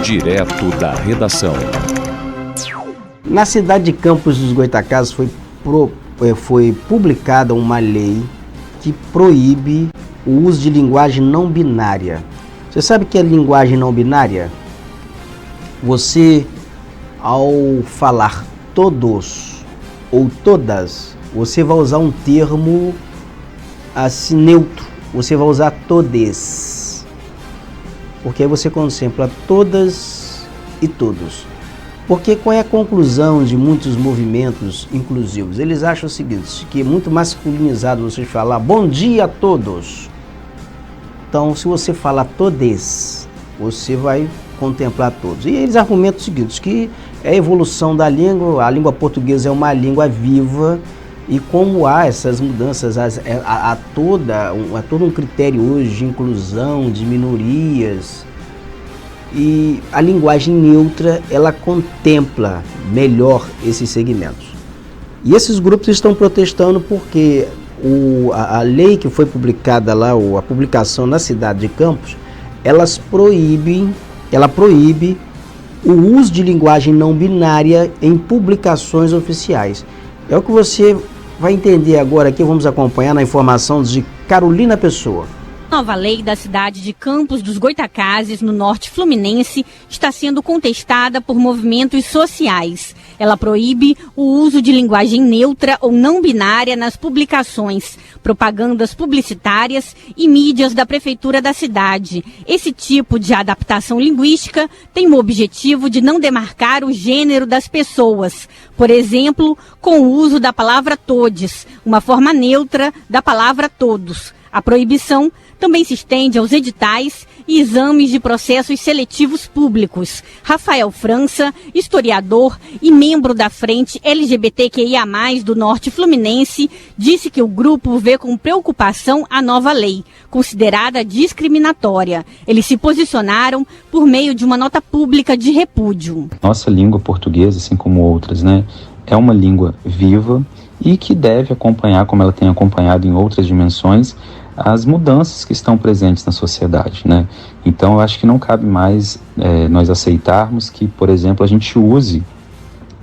Direto da redação. Na cidade de Campos dos Goytacazes foi publicada uma lei que proíbe o uso de linguagem não binária. Você sabe o que é linguagem não binária? Você, ao falar todos ou todas, você vai usar um termo assim neutro. Você vai usar todes. Porque aí você contempla todas e todos. Porque qual é a conclusão de muitos movimentos inclusivos? Eles acham o seguinte, que é muito masculinizado você falar bom dia a todos. Então, se você falar todes, você vai contemplar todos. E eles argumentam o seguinte, que é a evolução da língua, a língua portuguesa é uma língua viva, e como há essas mudanças, há todo um critério hoje de inclusão, de minorias, e a linguagem neutra, ela contempla melhor esses segmentos. E esses grupos estão protestando porque a lei que foi publicada lá, a publicação na cidade de Campos, ela proíbe o uso de linguagem não binária em publicações oficiais. É o que você vai entender agora aqui, vamos acompanhar na informação de Carolina Pessoa. A nova lei da cidade de Campos dos Goytacazes, no norte fluminense, está sendo contestada por movimentos sociais. Ela proíbe o uso de linguagem neutra ou não binária nas publicações, propagandas publicitárias e mídias da prefeitura da cidade. Esse tipo de adaptação linguística tem o objetivo de não demarcar o gênero das pessoas, por exemplo, com o uso da palavra todes, uma forma neutra da palavra todos. A proibição também se estende aos editais e exames de processos seletivos públicos. Rafael França, historiador e membro da Frente LGBTQIA+, do Norte Fluminense, disse que o grupo vê com preocupação a nova lei, considerada discriminatória. Eles se posicionaram por meio de uma nota pública de repúdio. Nossa língua portuguesa, assim como outras, é uma língua viva e que deve acompanhar, como ela tem acompanhado em outras dimensões, as mudanças que estão presentes na sociedade, Então, eu acho que não cabe mais nós aceitarmos que, por exemplo, a gente use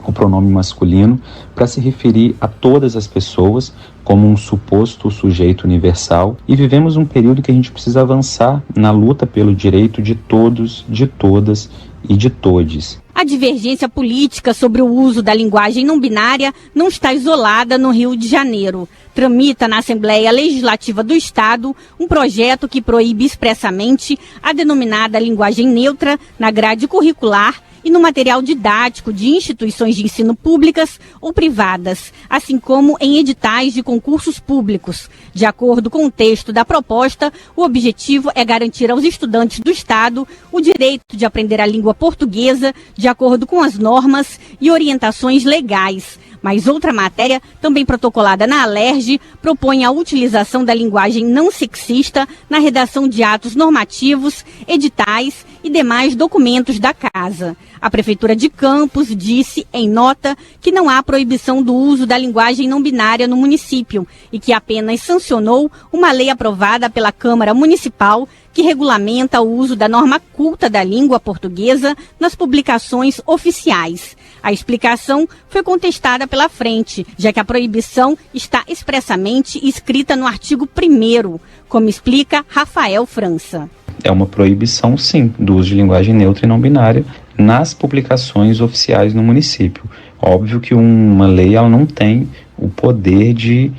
o pronome masculino para se referir a todas as pessoas como um suposto sujeito universal, e vivemos um período que a gente precisa avançar na luta pelo direito de todos, de todas e de todes. A divergência política sobre o uso da linguagem não binária não está isolada no Rio de Janeiro. Tramita na Assembleia Legislativa do Estado um projeto que proíbe expressamente a denominada linguagem neutra na grade curricular e no material didático de instituições de ensino públicas ou privadas, assim como em editais de concursos públicos. De acordo com o texto da proposta, o objetivo é garantir aos estudantes do Estado o direito de aprender a língua portuguesa de acordo com as normas e orientações legais. Mas outra matéria, também protocolada na Alerj, propõe a utilização da linguagem não sexista na redação de atos normativos, editais e demais documentos da Casa. A Prefeitura de Campos disse, em nota, que não há proibição do uso da linguagem não binária no município e que apenas sancionou uma lei aprovada pela Câmara Municipal que regulamenta o uso da norma culta da língua portuguesa nas publicações oficiais. A explicação foi contestada pela Frente, já que a proibição está expressamente escrita no artigo 1º, como explica Rafael França. É uma proibição, sim, do uso de linguagem neutra e não binária nas publicações oficiais no município. Óbvio que uma lei ela não tem o poder de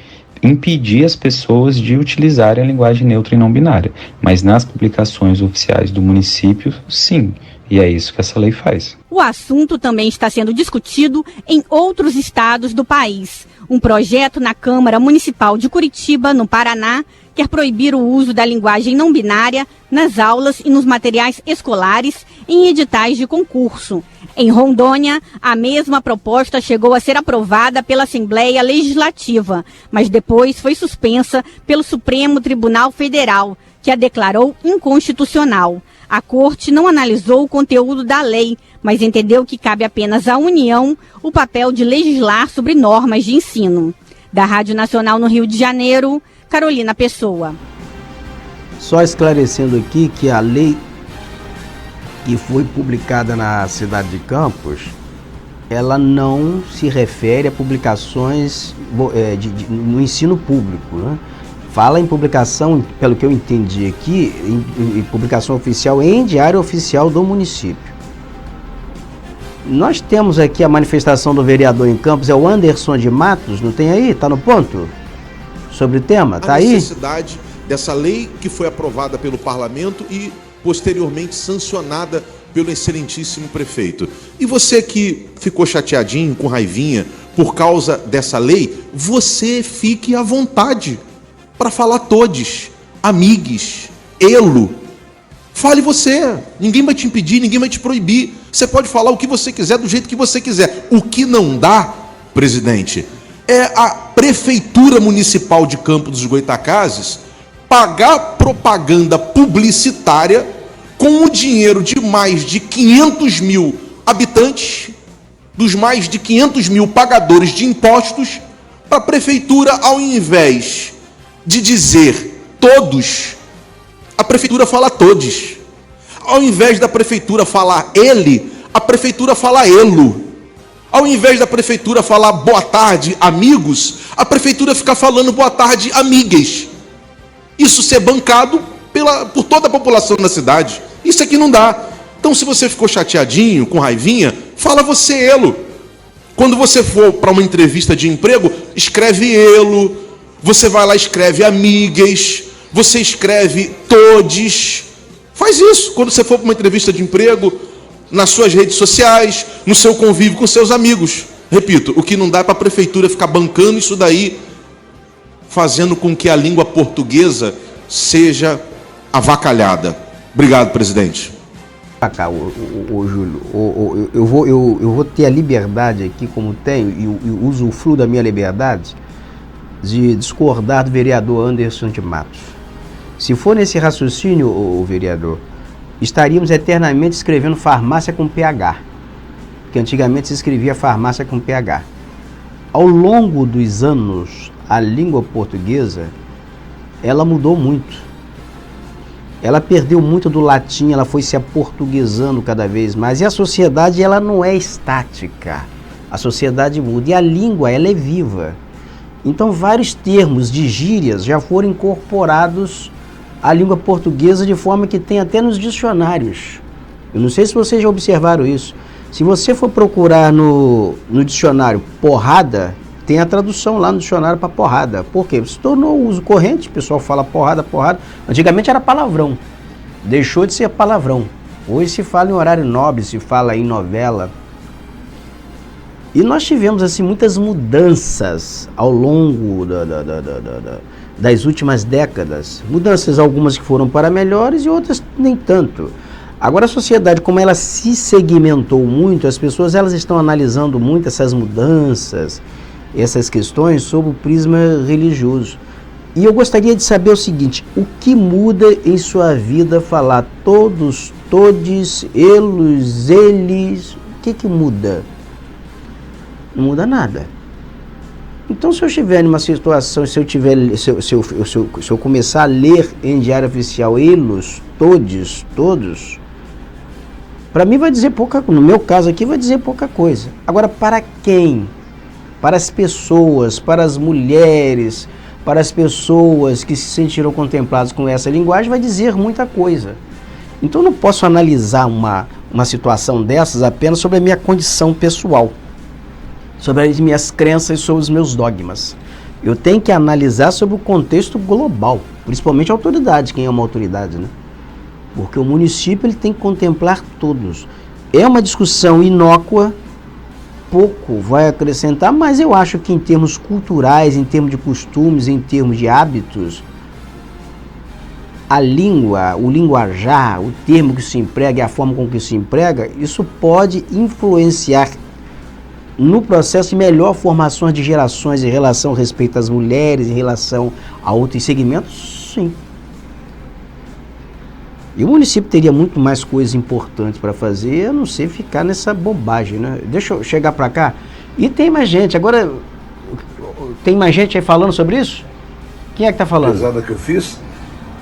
impedir as pessoas de utilizarem a linguagem neutra e não binária, mas nas publicações oficiais do município, sim, e é isso que essa lei faz. O assunto também está sendo discutido em outros estados do país. Um projeto na Câmara Municipal de Curitiba, no Paraná, quer proibir o uso da linguagem não binária nas aulas e nos materiais escolares em editais de concurso. Em Rondônia, a mesma proposta chegou a ser aprovada pela Assembleia Legislativa, mas depois foi suspensa pelo Supremo Tribunal Federal, que a declarou inconstitucional. A Corte não analisou o conteúdo da lei, mas entendeu que cabe apenas à União o papel de legislar sobre normas de ensino. Da Rádio Nacional no Rio de Janeiro, Carolina Pessoa. Só esclarecendo aqui que a lei que foi publicada na cidade de Campos, ela não se refere a publicações no ensino público, né? Fala em publicação, pelo que eu entendi aqui, em publicação oficial em diário oficial do município. Nós temos aqui a manifestação do vereador em Campos, é o Anderson de Matos, não tem aí? Está no ponto? Sobre o tema? Está aí? A necessidade dessa lei que foi aprovada pelo parlamento e posteriormente sancionada pelo excelentíssimo prefeito. E você que ficou chateadinho, com raivinha, por causa dessa lei, você fique à vontade para falar todes, amigos, elo. Fale você, ninguém vai te impedir, ninguém vai te proibir. Você pode falar o que você quiser, do jeito que você quiser. O que não dá, presidente, é a Prefeitura Municipal de Campos dos Goytacazes pagar propaganda publicitária com o dinheiro de mais de 500 mil habitantes, dos mais de 500 mil pagadores de impostos, para a Prefeitura, ao invés de dizer todos, a Prefeitura fala todes. Ao invés da Prefeitura falar ele, a Prefeitura fala elo. Ao invés da Prefeitura falar boa tarde, amigos, a Prefeitura fica falando boa tarde, amigas. Isso ser bancado por toda a população da cidade. Isso aqui não dá. Então, se você ficou chateadinho, com raivinha, fala você elo. Quando você for para uma entrevista de emprego, escreve elo. Você vai lá e escreve amigas. Você escreve todes. Faz isso quando você for para uma entrevista de emprego, nas suas redes sociais, no seu convívio com seus amigos. Repito, o que não dá é para a Prefeitura ficar bancando isso daí, fazendo com que a língua portuguesa seja avacalhada. Obrigado, presidente. Júlio, eu vou ter a liberdade aqui, como tenho, e usufruo da minha liberdade, de discordar do vereador Anderson de Matos. Se for nesse raciocínio, o vereador, estaríamos eternamente escrevendo farmácia com PH, porque antigamente se escrevia farmácia com PH. Ao longo dos anos, a língua portuguesa, ela mudou muito. Ela perdeu muito do latim, ela foi se aportuguesando cada vez mais. E a sociedade, ela não é estática. A sociedade muda e a língua, ela é viva. Então, vários termos de gírias já foram incorporados à língua portuguesa de forma que tem até nos dicionários. Eu não sei se vocês já observaram isso. Se você for procurar no dicionário porrada, tem a tradução lá no dicionário para porrada. Por quê? Se tornou uso corrente, o pessoal fala porrada, porrada. Antigamente era palavrão, deixou de ser palavrão. Hoje se fala em horário nobre, se fala em novela. E nós tivemos assim muitas mudanças ao longo das últimas décadas. Mudanças algumas que foram para melhores e outras nem tanto. Agora a sociedade, como ela se segmentou muito, as pessoas elas estão analisando muito essas mudanças, essas questões sob o prisma religioso. E eu gostaria de saber o seguinte: o que muda em sua vida falar todos, todes, elos, eles? O que muda? Não muda nada. Então, se eu estiver numa situação, se eu começar a ler em diário oficial elos, todes, todos, para mim vai dizer pouca coisa. No meu caso aqui vai dizer pouca coisa. Agora, para quem? Para as pessoas, para as mulheres, para as pessoas que se sentiram contempladas com essa linguagem, vai dizer muita coisa. Então, eu não posso analisar uma situação dessas apenas sobre a minha condição pessoal, sobre as minhas crenças e sobre os meus dogmas. Eu tenho que analisar sobre o contexto global, principalmente a autoridade, quem é uma autoridade, né? Porque o município ele tem que contemplar todos. É uma discussão inócua, pouco vai acrescentar, mas eu acho que em termos culturais, em termos de costumes, em termos de hábitos, a língua, o linguajar, o termo que se emprega e a forma com que se emprega, isso pode influenciar no processo de melhor formação de gerações em relação ao respeito às mulheres, em relação a outros segmentos, sim. E o município teria muito mais coisas importantes para fazer, a não ser ficar nessa bobagem, né? Deixa eu chegar para cá. E tem mais gente, agora tem mais gente aí falando sobre isso? Quem é que está falando? Pesada que eu fiz,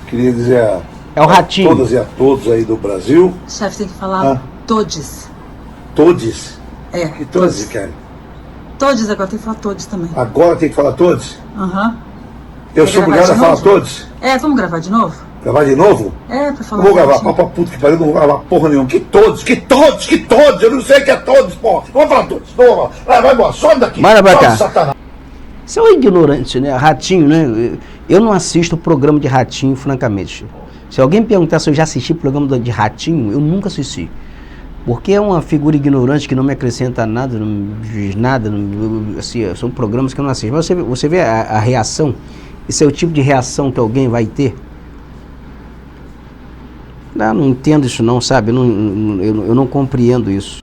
queria dizer É o Ratinho. Todas e a todos aí do Brasil. Chefe, tem que falar todes. Todes? É. Que todos querem? Todes, agora tem que falar todes também. Agora tem que falar todos? Aham. Eu sou obrigado a falar todos? Vamos gravar de novo? Gravar de novo? Pra falar. Não vou gravar, pra puta que pariu, não vou gravar porra nenhuma. Que todos? Eu não sei o que é todos, porra. Vamos falar todos, não vou falar. Vai embora, some daqui. Bora pra cá. Satanás. Você é um ignorante, né? Ratinho, né? Eu não assisto o programa de Ratinho, francamente. Se alguém perguntar se eu já assisti o programa de Ratinho, eu nunca assisti. Porque é uma figura ignorante que não me acrescenta nada, não me diz nada. Assim, são programas que eu não assisto. Mas você vê a reação. Esse é o tipo de reação que alguém vai ter. Não entendo isso não, sabe? Eu não compreendo isso.